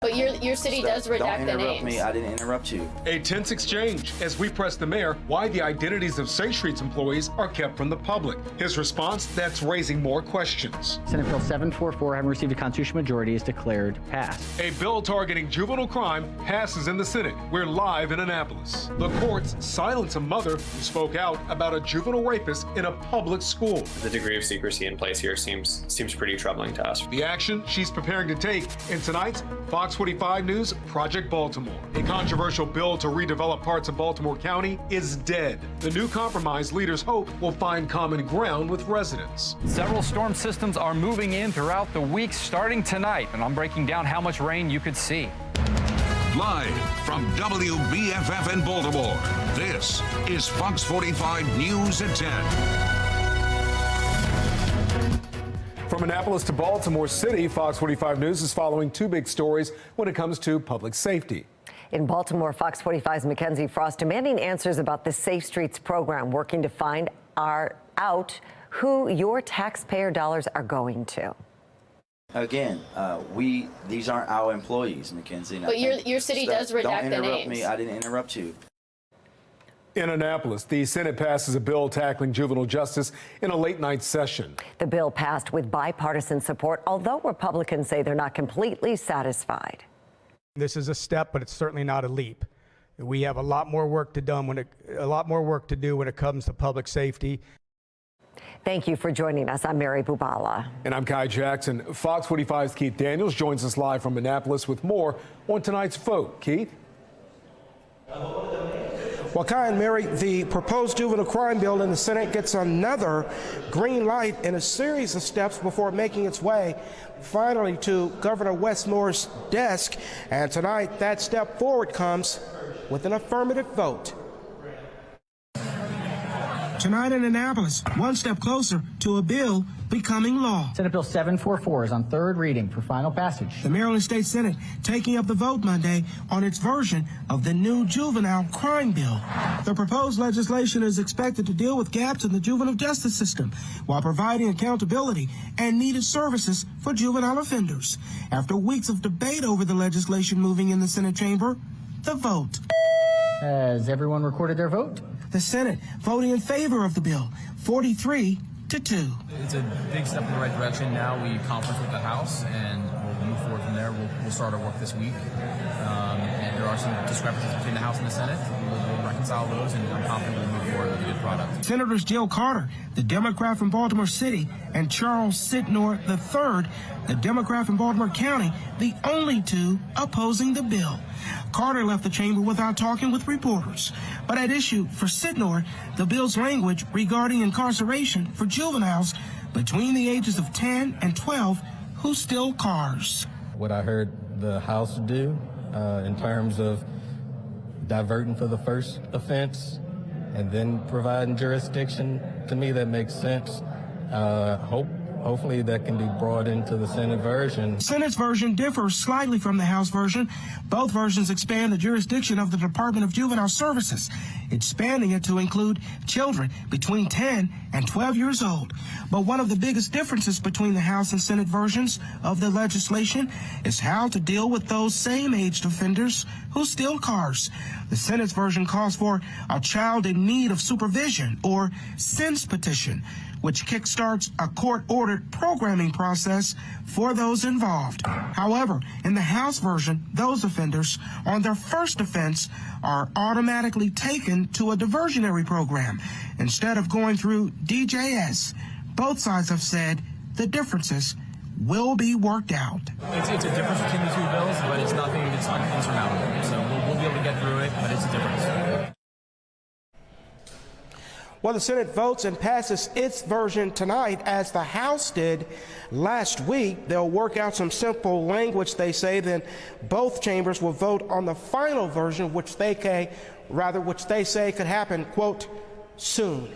But your city does redact the names. Don't interrupt me. I didn't interrupt you. A tense exchange as we press the mayor why the identities of Safe Streets employees are kept from the public. His response, that's raising more questions. Senate Bill 744, having received a constitutional majority, is declared passed. A bill targeting juvenile crime passes in the Senate. We're live in Annapolis. The courts silence a mother who spoke out about a juvenile rapist in a public school. The degree of secrecy in place here seems pretty troubling to us. The action she's preparing to take in tonight's FOX45 News Project Baltimore. A controversial bill to redevelop parts of Baltimore County is dead. The new compromise leaders hope will find common ground with residents. Several storm systems are moving in throughout the week starting tonight, and I'm breaking down how much rain you could see. Live from WBFF in Baltimore, this is Fox 45 News at 10. From Annapolis to Baltimore City, Fox 45 News is following two big stories when it comes to public safety. In Baltimore, Fox 45's Mackenzie Frost demanding answers about the Safe Streets program, working to find out who your taxpayer dollars are going to. Again, these aren't our employees, Mackenzie. But your city does redact the names. Don't interrupt me. I didn't interrupt you. In Annapolis, the Senate passes a bill tackling juvenile justice in a late-night session. The bill passed with bipartisan support, although Republicans say they're not completely satisfied. This is a step, but it's certainly not a leap. We have a lot more work to do when it comes to public safety. Thank you for joining us. I'm Mary Bubala. And I'm Kai Jackson. Fox 45's Keith Daniels joins us live from Annapolis with more on tonight's vote. Keith? Well, Kai and Mary, the proposed juvenile crime bill in the Senate gets another green light in a series of steps before making its way finally to Governor Wes Moore's desk. And tonight, that step forward comes with an affirmative vote. Tonight in Annapolis, one step closer to a bill becoming law. Senate Bill 744 is on third reading for final passage. The Maryland State Senate taking up the vote Monday on its version of the new juvenile crime bill. The proposed legislation is expected to deal with gaps in the juvenile justice system while providing accountability and needed services for juvenile offenders. After weeks of debate over the legislation moving in the Senate chamber, the vote. Has everyone recorded their vote? The Senate voting in favor of the bill, 43-2. It's a big step in the right direction. Now we conference with the House, and we'll move forward from there. We'll start our work this week. And there are some discrepancies between the House and the Senate. We'll reconcile those, and I'm confident we'll move forward with a good product. Senators Jill Carter, the Democrat from Baltimore City, and Charles Sitnor III, the Democrat from Baltimore County, the only two opposing the bill. Carter left the chamber without talking with reporters. But at issue for Sitnor, the bill's language regarding incarceration for juveniles between the ages of 10 and 12 who steal cars. What I heard the House do in terms of diverting for the first offense and then providing jurisdiction, to me that makes sense. Hopefully that can be brought into the Senate version. Senate's version differs slightly from the House version. Both versions expand the jurisdiction of the Department of Juvenile Services, expanding it to include children between 10 and 12 years old. But one of the biggest differences between the House and Senate versions of the legislation is how to deal with those same-aged offenders who steal cars. The Senate's version calls for a child in need of supervision, or SINS petition, which kickstarts a court-ordered programming process for those involved. However, in the House version, those offenders on their first offense are automatically taken to a diversionary program instead of going through DJS. Both sides have said the differences will be worked out. It's a difference between the two bills, but it's nothing that's insurmountable. So we'll be able to get through it, but it's a difference. Well, the Senate votes and passes its version tonight, as the House did last week. They'll work out some simple language, they say, then both chambers will vote on the final version, which they say could happen, quote, soon.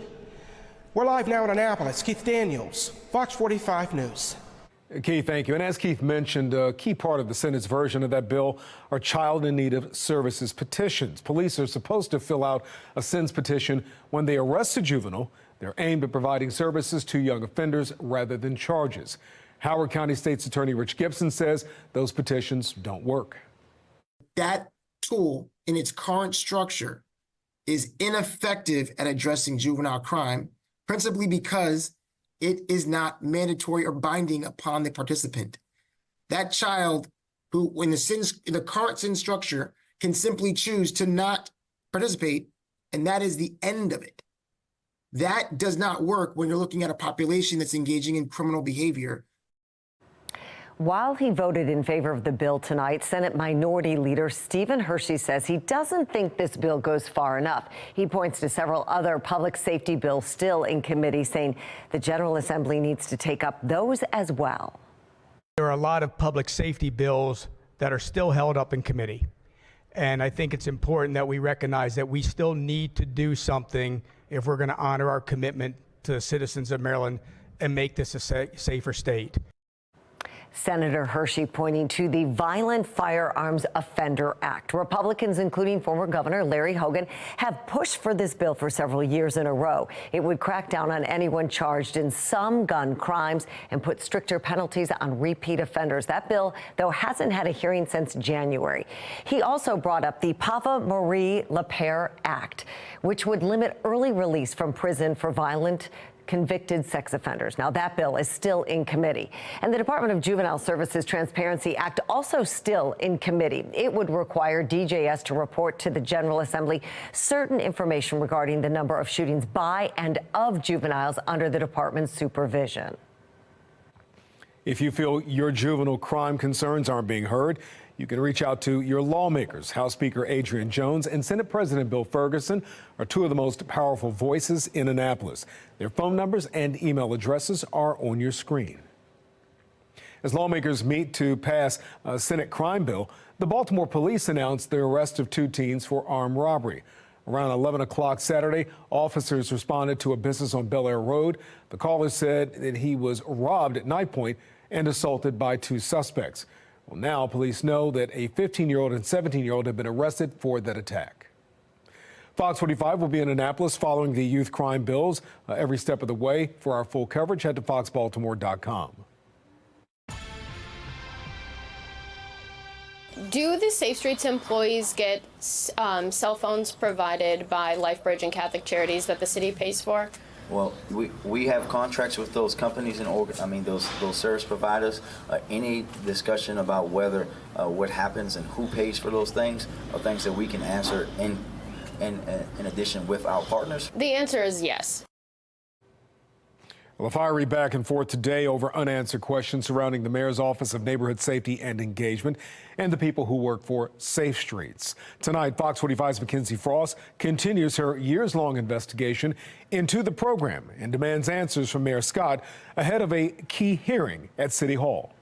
We're live now in Annapolis. Keith Daniels, Fox 45 News. Keith, thank you. And as Keith mentioned, a key part of the Senate's version of that bill are child in need of services petitions. Police are supposed to fill out a SINS petition when they arrest a juvenile. They're aimed at providing services to young offenders rather than charges. Howard County State's Attorney Rich Gibson says those petitions don't work. That tool in its current structure is ineffective at addressing juvenile crime, principally because it is not mandatory or binding upon the participant. That child who, in the current sin structure, can simply choose to not participate, and that is the end of it. That does not work when you're looking at a population that's engaging in criminal behavior. While he voted in favor of the bill tonight, Senate Minority Leader Stephen Hershey says he doesn't think this bill goes far enough. He points to several other public safety bills still in committee, saying the General Assembly needs to take up those as well. There are a lot of public safety bills that are still held up in committee. And I think it's important that we recognize that we still need to do something if we're going to honor our commitment to the citizens of Maryland and make this a safer state. Senator Hershey pointing to the Violent Firearms Offender Act. Republicans, including former Governor Larry Hogan, have pushed for this bill for several years in a row. It would crack down on anyone charged in some gun crimes and put stricter penalties on repeat offenders. That bill, though, hasn't had a hearing since January. He also brought up the Pava-Marie LePere Act, which would limit early release from prison for violent convicted sex offenders. Now, that bill is still in committee. And the Department of Juvenile Services Transparency Act also still in committee. It would require DJS to report to the General Assembly certain information regarding the number of shootings by and of juveniles under the department's supervision. If you feel your juvenile crime concerns aren't being heard, you can reach out to your lawmakers. House Speaker Adrian Jones and Senate President Bill Ferguson are two of the most powerful voices in Annapolis. Their phone numbers and email addresses are on your screen. As lawmakers meet to pass a Senate crime bill, the Baltimore police announced their arrest of two teens for armed robbery. Around 11 o'clock Saturday, officers responded to a business on Bel Air Road. The caller said that he was robbed at night point and assaulted by two suspects. Well, now police know that a 15-year-old and 17-year-old have been arrested for that attack. Fox 45 will be in Annapolis following the youth crime bills every step of the way. For our full coverage, head to foxbaltimore.com. Do the Safe Streets employees get cell phones provided by LifeBridge and Catholic Charities that the city pays for? Well, we have contracts with those companies and those service providers. Any discussion about whether what happens and who pays for those things are things that we can answer in addition with our partners. The answer is yes. Well, a fiery back and forth today over unanswered questions surrounding the mayor's Office of Neighborhood Safety and Engagement and the people who work for Safe Streets. Tonight, Fox 45's Mackenzie Frost continues her years-long investigation into the program and demands answers from Mayor Scott ahead of a key hearing at City Hall.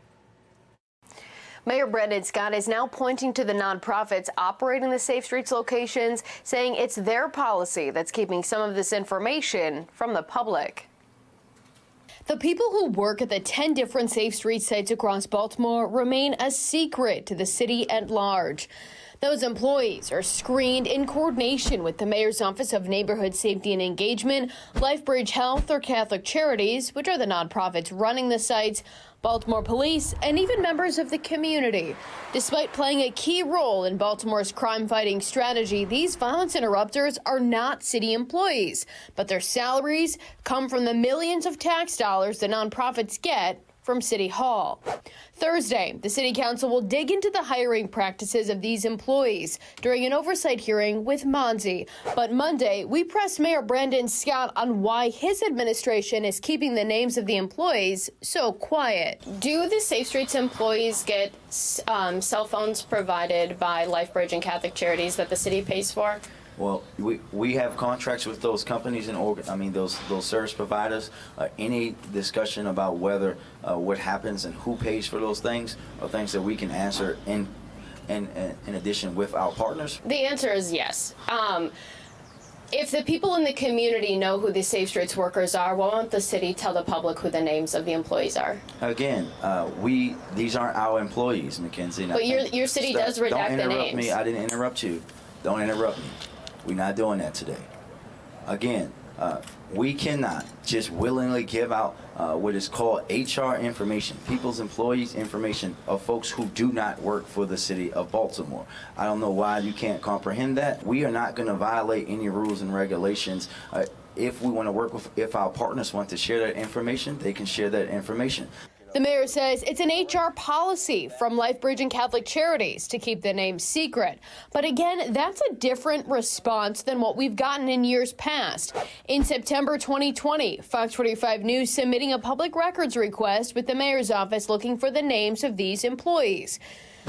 Mayor Brandon Scott is now pointing to the nonprofits operating the Safe Streets locations, saying it's their policy that's keeping some of this information from the public. The people who work at the 10 different Safe Street sites across Baltimore remain a secret to the city at large. Those employees are screened in coordination with the Mayor's Office of Neighborhood Safety and Engagement, LifeBridge Health, or Catholic Charities, which are the nonprofits running the sites, Baltimore Police, and even members of the community. Despite playing a key role in Baltimore's crime-fighting strategy, these violence interrupters are not city employees, but their salaries come from the millions of tax dollars the nonprofits get from City Hall. Thursday, the City Council will dig into the hiring practices of these employees during an oversight hearing with Monzi. But Monday, we pressed Mayor Brandon Scott on why his administration is keeping the names of the employees so quiet. Do the Safe Streets employees get cell phones provided by LifeBridge and Catholic Charities that the city pays for? Well, we have contracts with those companies and those service providers. Any discussion about whether what happens and who pays for those things are things that we can answer in addition with our partners. The answer is yes. If the people in the community know who the Safe Streets workers are, why won't the city tell the public who the names of the employees are? Again, these aren't our employees, Mackenzie. But your city does redact the names. Don't interrupt me. I didn't interrupt you. Don't interrupt me. We're not doing that today. Again, we cannot just willingly give out what is called HR information, people's employees information of folks who do not work for the city of Baltimore. I don't know why you can't comprehend that. We are not going to violate any rules and regulations. If we want to work with, if our partners want to share that information, they can share that information. The mayor says it's an HR policy from LifeBridge and Catholic Charities to keep the name secret. But again, that's a different response than what we've gotten in years past. In September 2020, Fox 45 News submitting a public records request with the mayor's office looking for the names of these employees.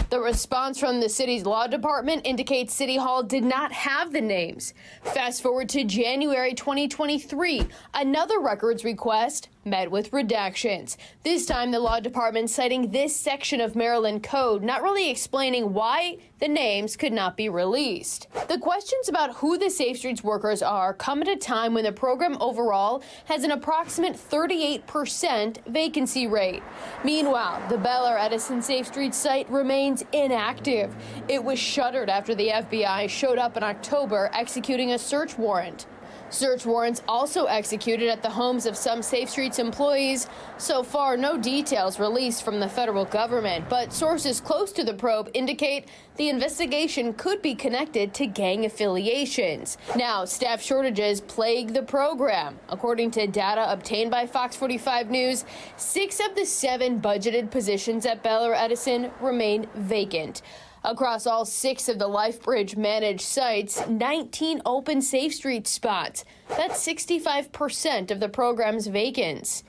The response from the city's law department indicates City Hall did not have the names. Fast forward to January 2023, another records request met with redactions. This time, the law department citing this section of Maryland code, not really explaining why the names could not be released. The questions about who the Safe Streets workers are come at a time when the program overall has an approximate 38% vacancy rate. Meanwhile, the Bel Air Edison Safe Streets site remains inactive. It was shuttered after the FBI showed up in October executing a search warrant. Search warrants also executed at the homes of some Safe Streets employees. So far, no details released from the federal government, but sources close to the probe indicate the investigation could be connected to gang affiliations. Now, staff shortages plague the program. According to data obtained by Fox 45 News, 6 of the 7 budgeted positions at Bel Air Edison remain vacant. Across all 6 of the LifeBridge managed sites, 19 open Safe Street spots. That's 65% of the program's vacants.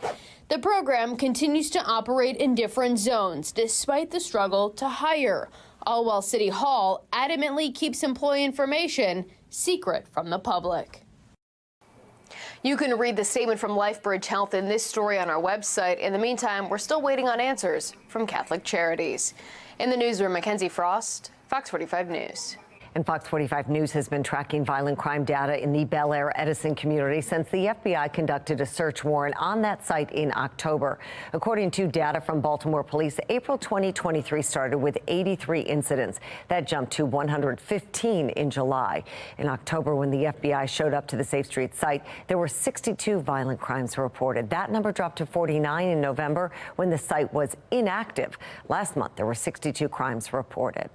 The program continues to operate in different zones despite the struggle to hire, all while City Hall adamantly keeps employee information secret from the public. You can read the statement from LifeBridge Health in this story on our website. In the meantime, we're still waiting on answers from Catholic Charities. In the newsroom, Mackenzie Frost, Fox 45 News. And Fox 45 News has been tracking violent crime data in the Bel Air Edison community since the FBI conducted a search warrant on that site in October. According to data from Baltimore police, April 2023 started with 83 incidents. That jumped to 115 in July. In October, when the FBI showed up to the Safe Street site, there were 62 violent crimes reported. That number dropped to 49 in November when the site was inactive. Last month, there were 62 crimes reported.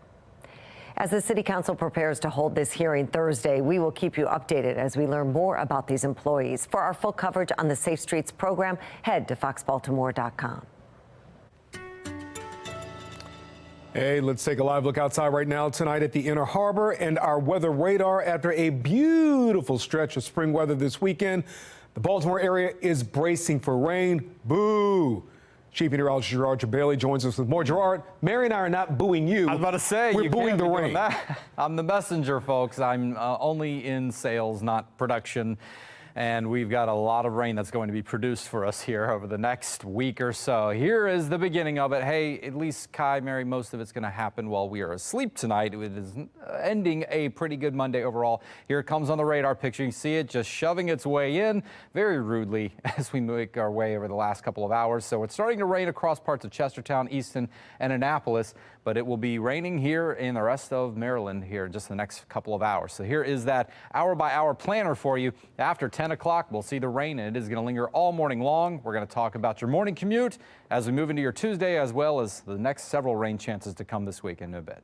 As the City Council prepares to hold this hearing Thursday, we will keep you updated as we learn more about these employees. For our full coverage on the Safe Streets program, head to foxbaltimore.com. Hey, let's take a live look outside right now tonight at the Inner Harbor and our weather radar. After a beautiful stretch of spring weather this weekend, the Baltimore area is bracing for rain. Boo! Chief Meteorologist Gerard Bailey joins us with more. Gerard, Mary and I are not booing you. I was about to say, we're booing the rain. I'm the messenger, folks. I'm only in sales, not production. And we've got a lot of rain that's going to be produced for us here over the next week or so. Here is the beginning of it. Hey, at least Kai, Mary, most of it's going to happen while we are asleep tonight. It is ending a pretty good Monday overall. Here it comes on the radar picture. You see it just shoving its way in very rudely as we make our way over the last couple of hours. So it's starting to rain across parts of Chestertown, Easton, and Annapolis, but it will be raining here in the rest of Maryland here in just the next couple of hours. So here is that hour-by-hour planner for you. After 10 o'clock, we'll see the rain, and it is going to linger all morning long. We're going to talk about your morning commute as we move into your Tuesday, as well as the next several rain chances to come this week in a bit.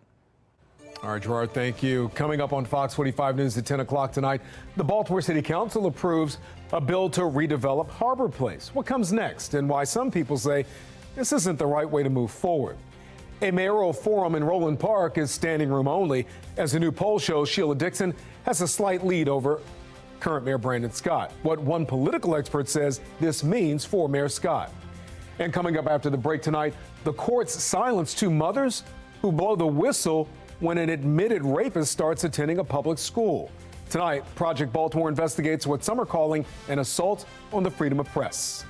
All right, Gerard, thank you. Coming up on Fox 45 News at 10 o'clock tonight, the Baltimore City Council approves a bill to redevelop Harbor Place. What comes next and why some people say this isn't the right way to move forward. A mayoral forum in Roland Park is standing room only, as a new poll shows Sheila Dixon has a slight lead over current Mayor Brandon Scott. What one political expert says this means for Mayor Scott. And coming up after the break tonight, the courts silence 2 mothers who blow the whistle when an admitted rapist starts attending a public school. Tonight, Project Baltimore investigates what some are calling an assault on the freedom of press.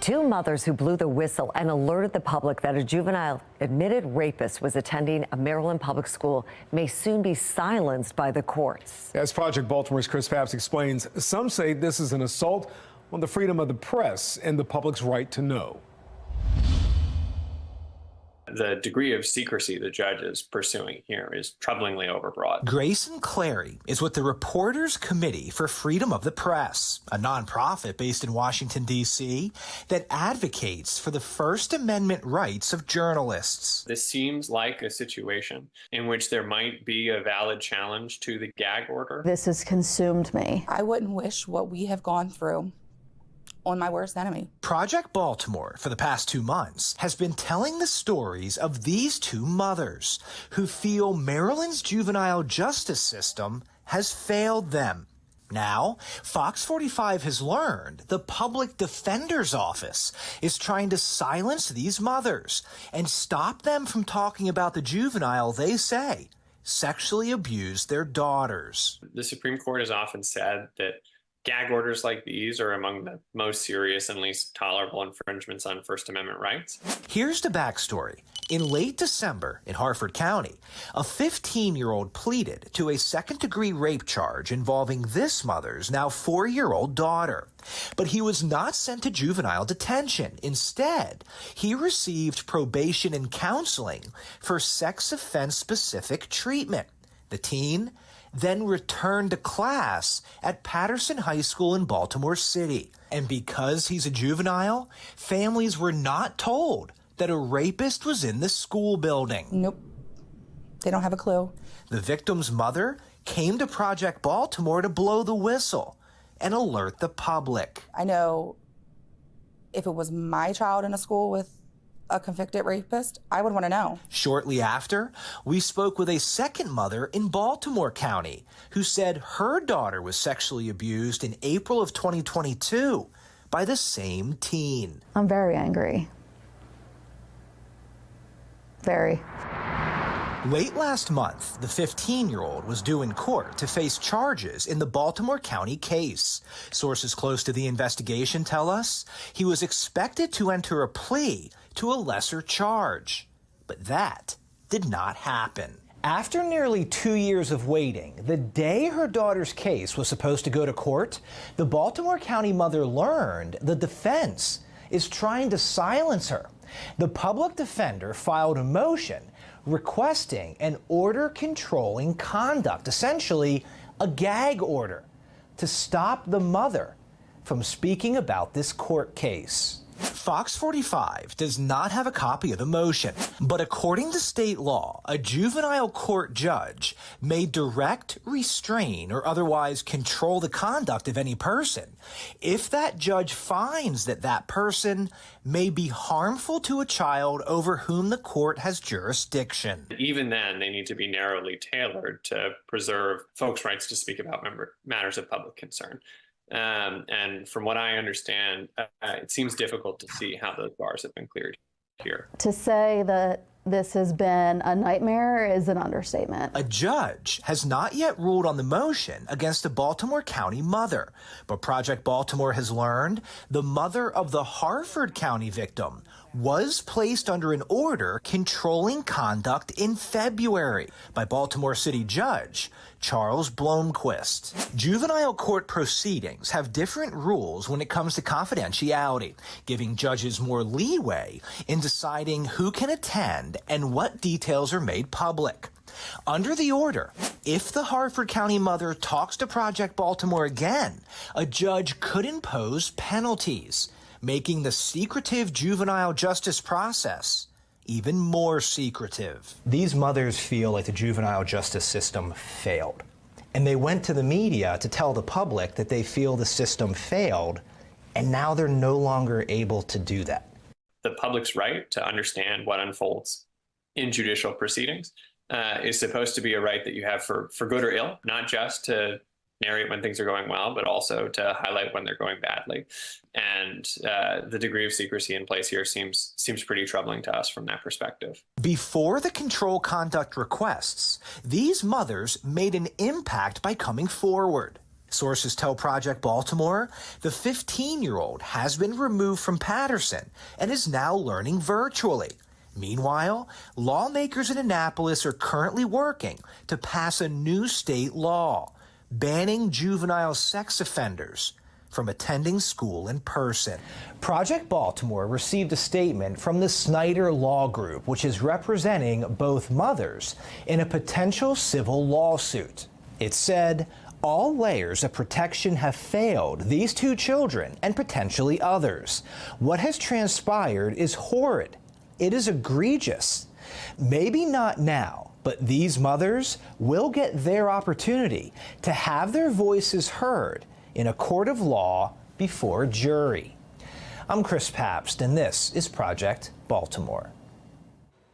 Two mothers who blew the whistle and alerted the public that a juvenile admitted rapist was attending a Maryland public school may soon be silenced by the courts. As Project Baltimore's Chris Papps explains, some say this is an assault on the freedom of the press and the public's right to know. The degree of secrecy the judge is pursuing here is troublingly overbroad. Grayson Clary is with the Reporters Committee for Freedom of the Press, a nonprofit based in Washington, D.C. that advocates for the First Amendment rights of journalists. This seems like a situation in which there might be a valid challenge to the gag order. This has consumed me. I wouldn't wish what we have gone through on my worst enemy. Project Baltimore, for the past 2 months, has been telling the stories of these two mothers who feel Maryland's juvenile justice system has failed them. Now, FOX45 has learned the Public Defender's Office is trying to silence these mothers and stop them from talking about the juvenile they say sexually abused their daughters. The Supreme Court has often said that gag orders like these are among the most serious and least tolerable infringements on First Amendment rights. Here's the backstory. In late December in Harford County, a 15-year-old pleaded to a second-degree rape charge involving this mother's now 4-year-old daughter. But he was not sent to juvenile detention. Instead, he received probation and counseling for sex offense-specific treatment. The teen then returned to class at Patterson High School in Baltimore City. And because he's a juvenile, families were not told that a rapist was in the school building. Nope. They don't have a clue. The victim's mother came to Project Baltimore to blow the whistle and alert the public. I know if it was my child in a school with a convicted rapist, I would want to know. Shortly after, we spoke with a second mother in Baltimore County who said her daughter was sexually abused in April of 2022 by the same teen. I'm very angry. Very. Late last month, the 15-year-old was due in court to face charges in the Baltimore County case. Sources close to the investigation tell us he was expected to enter a plea to a lesser charge. But that did not happen. After nearly 2 years of waiting, the day her daughter's case was supposed to go to court, the Baltimore County mother learned the defense is trying to silence her. The public defender filed a motion requesting an order controlling conduct, essentially a gag order, to stop the mother from speaking about this court case. FOX45 does not have a copy of the motion, but according to state law, a juvenile court judge may direct, restrain, or otherwise control the conduct of any person if that judge finds that that person may be harmful to a child over whom the court has jurisdiction. Even then, they need to be narrowly tailored to preserve folks' rights to speak about matters of public concern. And from what I understand, it seems difficult to see how those bars have been cleared here. To say that this has been a nightmare is an understatement. A judge has not yet ruled on the motion against a Baltimore County mother, but Project Baltimore has learned the mother of the Harford County victim was placed under an order controlling conduct in February by Baltimore City Judge Charles Blomquist. Juvenile court proceedings have different rules when it comes to confidentiality, giving judges more leeway in deciding who can attend and what details are made public. Under the order, if the Harford County mother talks to Project Baltimore again, a judge could impose penalties, making the secretive juvenile justice process even more secretive. These mothers feel like the juvenile justice system failed. And they went to the media to tell the public that they feel the system failed, and now they're no longer able to do that. The public's right to understand what unfolds in judicial proceedings is supposed to be a right that you have for good or ill, not just to narrate when things are going well, but also to highlight when they're going badly. And the degree of secrecy in place here seems pretty troubling to us from that perspective. Before the control conduct requests, these mothers made an impact by coming forward. Sources tell Project Baltimore the 15-year-old has been removed from Patterson and is now learning virtually. Meanwhile, lawmakers in Annapolis are currently working to pass a new state law banning juvenile sex offenders from attending school in person. Project Baltimore received a statement from the Snyder Law Group, which is representing both mothers in a potential civil lawsuit. It said, all layers of protection have failed these two children and potentially others. What has transpired is horrid. It is egregious. Maybe not now, but these mothers will get their opportunity to have their voices heard in a court of law before a jury. I'm Chris Pabst, and this is Project Baltimore.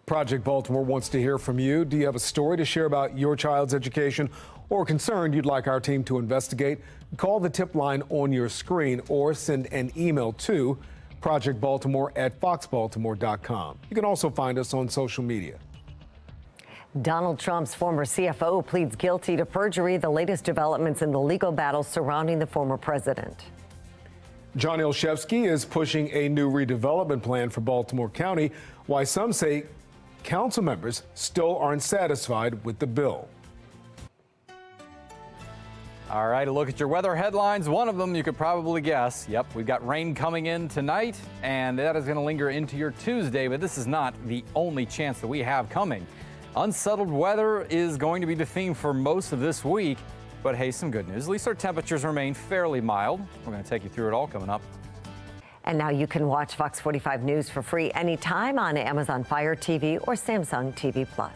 Project Baltimore wants to hear from you. Do you have a story to share about your child's education or concern you'd like our team to investigate? Call the tip line on your screen or send an email to projectbaltimore@foxbaltimore.com. You can also find us on social media. Donald Trump's former CFO pleads guilty to perjury. The latest developments in the legal battle surrounding the former president. John Ilshevsky is pushing a new redevelopment plan for Baltimore County, while some say council members still aren't satisfied with the bill. All right, a look at your weather headlines. One of them you could probably guess. Yep, we've got rain coming in tonight, and that is going to linger into your Tuesday, but this is not the only chance that we have coming. Unsettled weather is going to be the theme for most of this week, but hey, some good news. At least our temperatures remain fairly mild. We're going to take you through it all coming up. And now you can watch Fox 45 News for free anytime on Amazon Fire TV or Samsung TV Plus.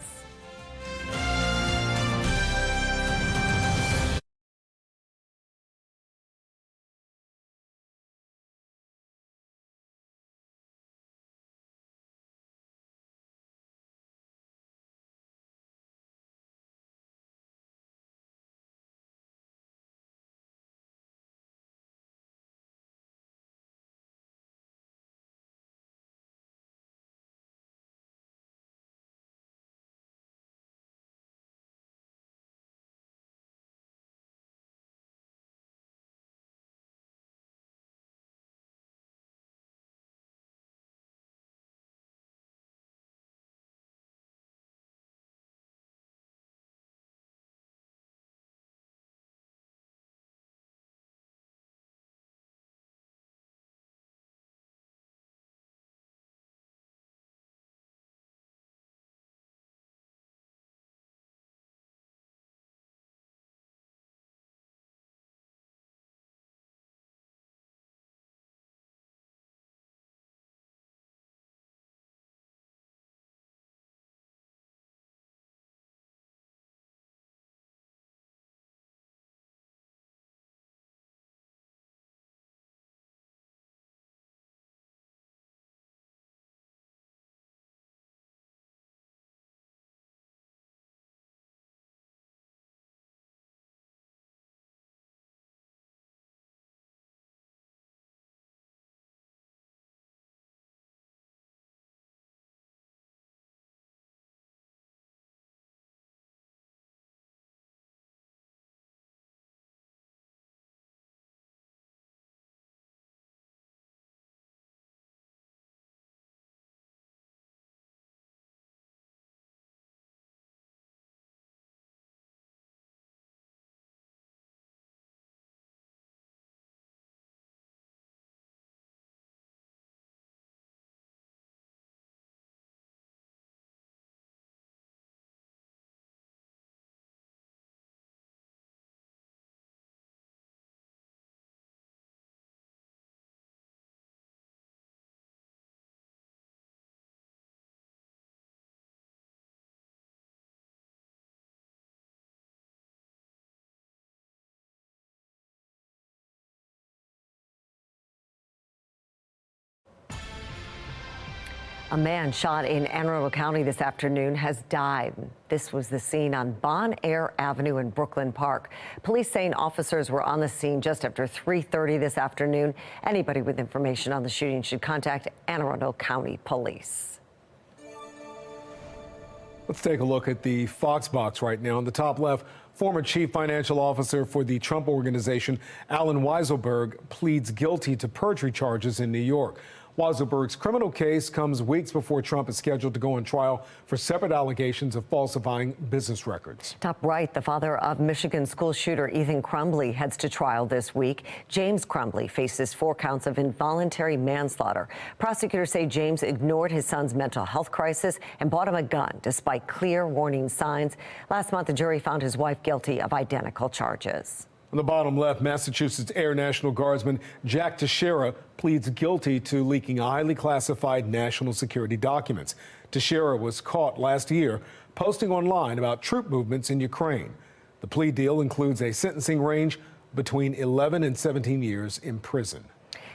A man shot in Anne Arundel County this afternoon has died. This was the scene on Bon Air Avenue in Brooklyn Park. Police saying officers were on the scene just after 3:30 this afternoon. Anybody with information on the shooting should contact Anne Arundel County Police. Let's take a look at the Fox box right now. On the top left, former chief financial officer for the Trump Organization, Alan Weisselberg, pleads guilty to perjury charges in New York. Weisselberg's criminal case comes weeks before Trump is scheduled to go on trial for separate allegations of falsifying business records. Top right, the father of Michigan school shooter Ethan Crumbley heads to trial this week. James Crumbley faces 4 counts of involuntary manslaughter. Prosecutors say James ignored his son's mental health crisis and bought him a gun despite clear warning signs. Last month, the jury found his wife guilty of identical charges. On the bottom left, Massachusetts Air National Guardsman Jack Teixeira pleads guilty to leaking highly classified national security documents. Teixeira was caught last year posting online about troop movements in Ukraine. The plea deal includes a sentencing range between 11 and 17 years in prison.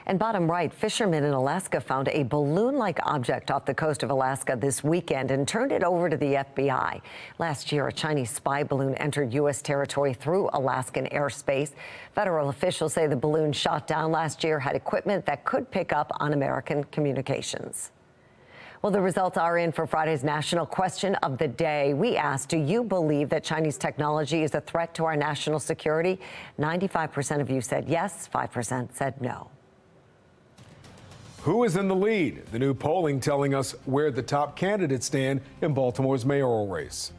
And bottom right, fishermen in Alaska found a balloon-like object off the coast of Alaska this weekend and turned it over to the FBI. Last year, a Chinese spy balloon entered U.S. territory through Alaskan airspace. Federal officials say the balloon shot down last year had equipment that could pick up on American communications. Well, the results are in for Friday's national question of the day. We asked, do you believe that Chinese technology is a threat to our national security? 95% of you said yes, 5% said no. Who is in the lead? The new polling telling us where the top candidates stand in Baltimore's mayoral race.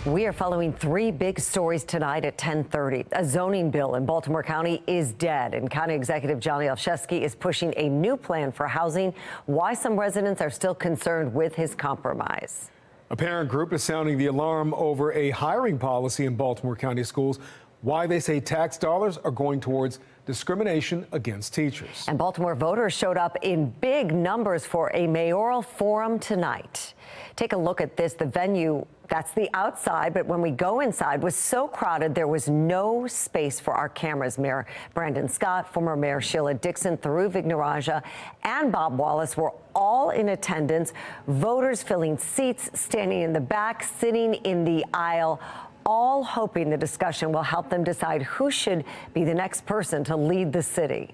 We are following 3 big stories tonight at 10:30. A zoning bill in Baltimore County is dead, and County Executive Johnny Olszewski is pushing a new plan for housing. Why some residents are still concerned with his compromise. A parent group is sounding the alarm over a hiring policy in Baltimore County schools. Why they say tax dollars are going towards discrimination against teachers. And Baltimore voters showed up in big numbers for a mayoral forum tonight. Take a look at this. The venue, that's the outside, but when we go inside, was so crowded there was no space for our cameras. Mayor Brandon Scott, former Mayor Sheila Dixon, Thuroo Vignarajah, and Bob Wallace were all in attendance. Voters filling seats, standing in the back, sitting in the aisle, all hoping the discussion will help them decide who should be the next person to lead the city.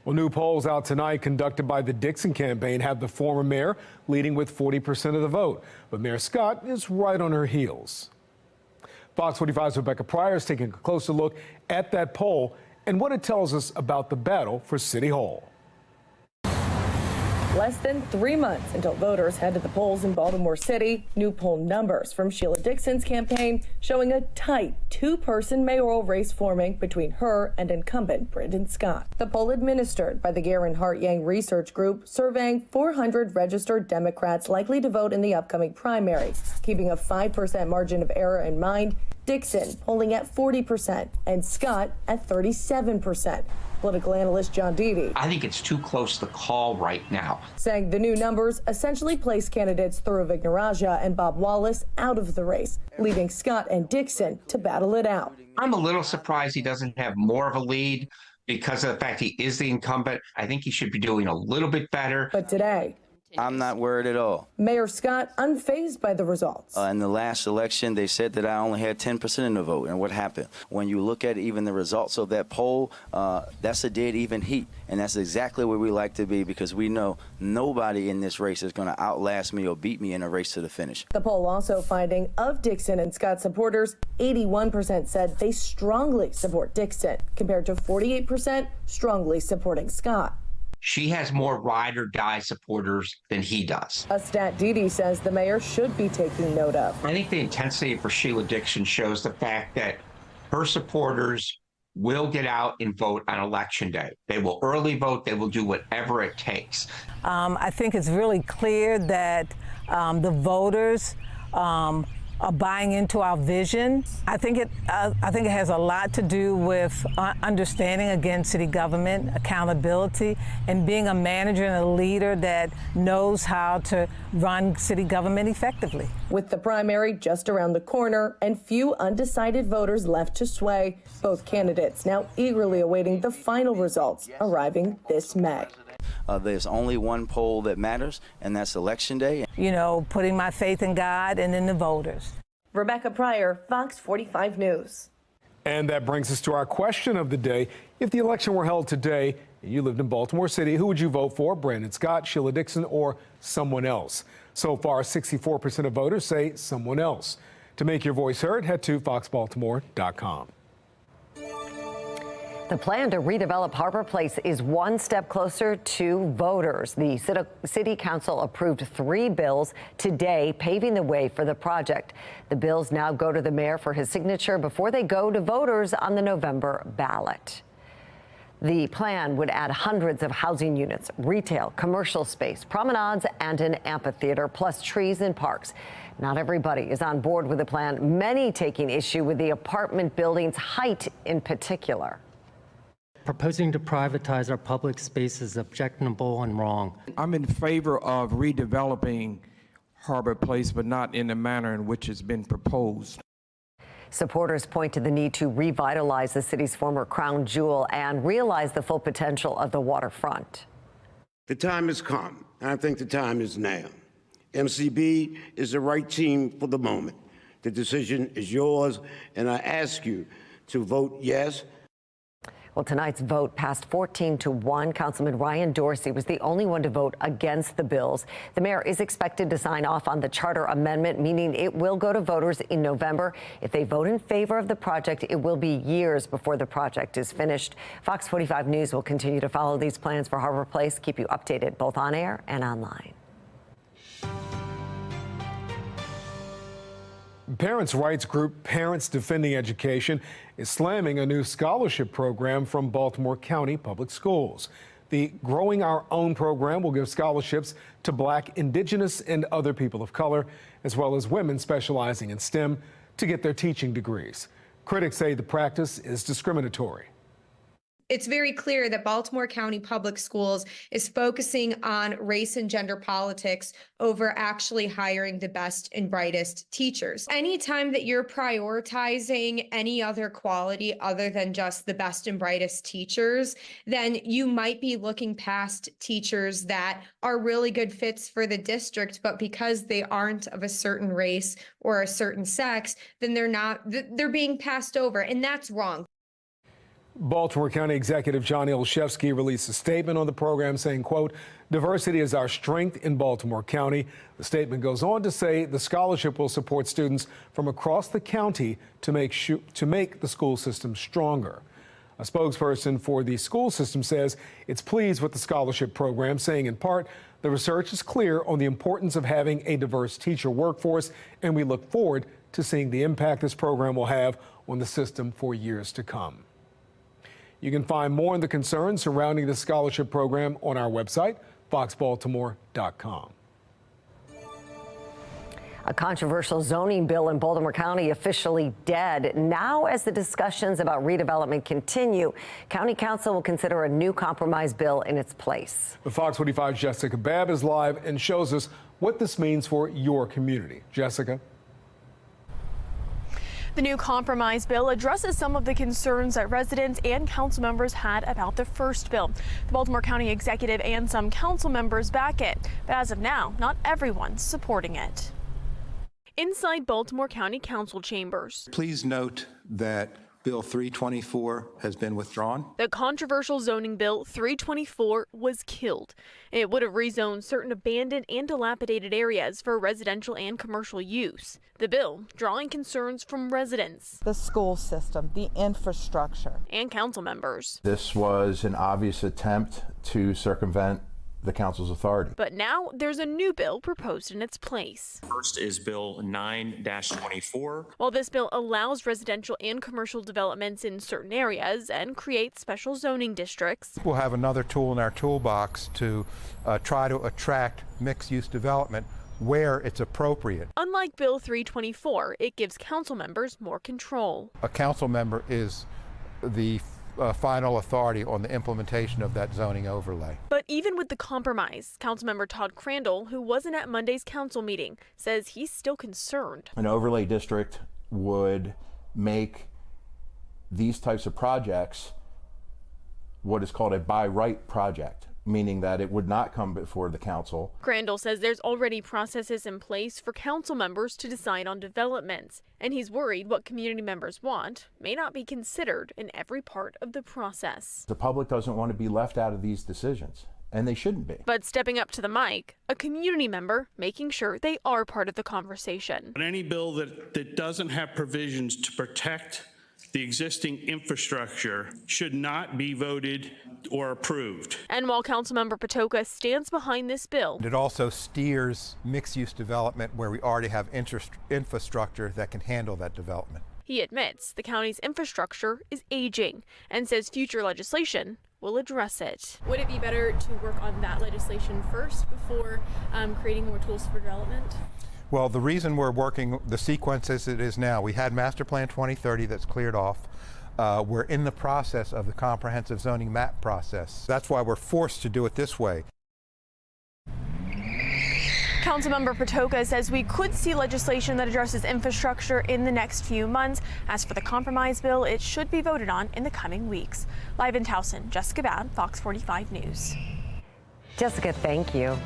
Well, new polls out tonight conducted by the Dixon campaign have the former mayor leading with 40% of the vote. But Mayor Scott is right on her heels. Fox 45's Rebecca Pryor is taking a closer look at that poll and what it tells us about the battle for City Hall. Less than 3 months until voters head to the polls in Baltimore City, new poll numbers from Sheila Dixon's campaign showing a tight two-person mayoral race forming between her and incumbent Brandon Scott. The poll administered by the Garen Hart-Yang Research Group surveying 400 registered Democrats likely to vote in the upcoming primary, keeping a 5% margin of error in mind. Dixon polling at 40% and Scott at 37%. Political analyst John Deedy. I think it's too close to call right now. Saying the new numbers essentially place candidates Thuru Vignarajah and Bob Wallace out of the race, leaving Scott and Dixon to battle it out. I'm a little surprised he doesn't have more of a lead because of the fact he is the incumbent. I think he should be doing a little bit better. But today, I'm not worried at all. Mayor Scott unfazed by the results. In the last election, they said that I only had 10% in the vote. And what happened? When you look at even the results of that poll, that's a dead even heat. And that's exactly where we like to be because we know nobody in this race is going to outlast me or beat me in a race to the finish. The poll also finding of Dixon and Scott supporters, 81% said they strongly support Dixon, compared to 48% strongly supporting Scott. She has more ride or die supporters than he does. A stat Deedy says the mayor should be taking note of. I think the intensity for Sheila Dixon shows the fact that her supporters will get out and vote on election day. They will early vote. They will do whatever it takes. I think it's really clear that the voters are buying into our vision. I think it has a lot to do with understanding, again, city government, accountability, and being a manager and a leader that knows how to run city government effectively. With the primary just around the corner and few undecided voters left to sway, both candidates now eagerly awaiting the final results arriving this May. There's only one poll that matters, and that's Election Day. You know, putting my faith in God and in the voters. Rebecca Pryor, Fox 45 News. And that brings us to our question of the day. If the election were held today and you lived in Baltimore City, who would you vote for? Brandon Scott, Sheila Dixon, or someone else? So far, 64% of voters say someone else. To make your voice heard, head to foxbaltimore.com. The plan to redevelop Harbor Place is one step closer to voters. The City Council approved 3 bills today, paving the way for the project. The bills now go to the mayor for his signature before they go to voters on the November ballot. The plan would add hundreds of housing units, retail, commercial space, promenades, and an amphitheater, plus trees and parks. Not everybody is on board with the plan, many taking issue with the apartment building's height in particular. Proposing to privatize our public space is objectionable and wrong. I'm in favor of redeveloping Harbor Place, but not in the manner in which it's been proposed. Supporters point to the need to revitalize the city's former crown jewel and realize the full potential of the waterfront. The time has come, and I think the time is now. MCB is the right team for the moment. The decision is yours, and I ask you to vote yes. Well, tonight's vote passed 14-1. Councilman Ryan Dorsey was the only one to vote against the bills. The mayor is expected to sign off on the charter amendment, meaning it will go to voters in November. If they vote in favor of the project, it will be years before the project is finished. Fox 45 News will continue to follow these plans for Harbor Place, keep you updated both on air and online. Parents' rights group Parents Defending Education is slamming a new scholarship program from Baltimore County Public Schools. The Growing Our Own program will give scholarships to Black, Indigenous, and other people of color, as well as women specializing in STEM, to get their teaching degrees. Critics say the practice is discriminatory. It's very clear that Baltimore County Public Schools is focusing on race and gender politics over actually hiring the best and brightest teachers. Anytime that you're prioritizing any other quality other than just the best and brightest teachers, then you might be looking past teachers that are really good fits for the district, but because they aren't of a certain race or a certain sex, then they're being passed over, and that's wrong. Baltimore County Executive John Ilshevsky released a statement on the program saying, quote, "Diversity is our strength in Baltimore County." The statement goes on to say the scholarship will support students from across the county to make the school system stronger. A spokesperson for the school system says it's pleased with the scholarship program, saying in part, the research is clear on the importance of having a diverse teacher workforce, and we look forward to seeing the impact this program will have on the system for years to come. You can find more on the concerns surrounding the scholarship program on our website, foxbaltimore.com. A controversial zoning bill in Baltimore County officially dead. Now, as the discussions about redevelopment continue, County Council will consider a new compromise bill in its place. The Fox 45's Jessica Babb is live and shows us what this means for your community. Jessica. The new compromise bill addresses some of the concerns that residents and council members had about the first bill. The Baltimore County executive and some council members back it, but as of now, not everyone's supporting it. Inside Baltimore County Council chambers. Please note that Bill 324 has been withdrawn. The controversial zoning bill 324 was killed. It would have rezoned certain abandoned and dilapidated areas for residential and commercial use. The bill drawing concerns from residents, the school system, the infrastructure, and council members. This was an obvious attempt to circumvent the council's authority. But now there's a new bill proposed in its place. First is Bill 9-24. While this bill allows residential and commercial developments in certain areas and creates special zoning districts, we'll have another tool in our toolbox to try to attract mixed-use development where it's appropriate. Unlike Bill 324, it gives council members more control. A council member is the final authority on the implementation of that zoning overlay. But even with the compromise, Councilmember Todd Crandall, who wasn't at Monday's council meeting, says he's still concerned. An overlay district would make these types of projects what is called a by right project, meaning that it would not come before the council. Crandall says there's already processes in place for council members to decide on developments, and he's worried what community members want may not be considered in every part of the process. The public doesn't want to be left out of these decisions, and they shouldn't be. But stepping up to the mic, a community member making sure they are part of the conversation. But any bill that doesn't have provisions to protect the existing infrastructure should not be voted or approved. And while Councilmember Patoka stands behind this bill, it also steers mixed-use development where we already have infrastructure that can handle that development. He admits the county's infrastructure is aging and says future legislation will address it. Would it be better to work on that legislation first before creating more tools for development? Well, the reason we're working the sequence as it is now, we had Master Plan 2030 that's cleared off. We're in the process of the comprehensive zoning map process. That's why we're forced to do it this way. Councilmember Patoka says we could see legislation that addresses infrastructure in the next few months. As for the compromise bill, it should be voted on in the coming weeks. Live in Towson, Jessica Babb, Fox 45 News. Jessica, thank you.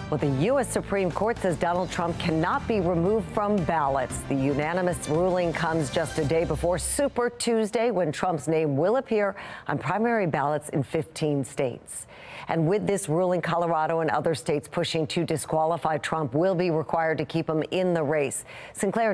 Well, the U.S. Supreme Court says Donald Trump cannot be removed from ballots. The unanimous ruling comes just a day before Super Tuesday, when Trump's name will appear on primary ballots in 15 states. And with this ruling, Colorado and other states pushing to disqualify Trump will be required to keep him in the race. Sinclair.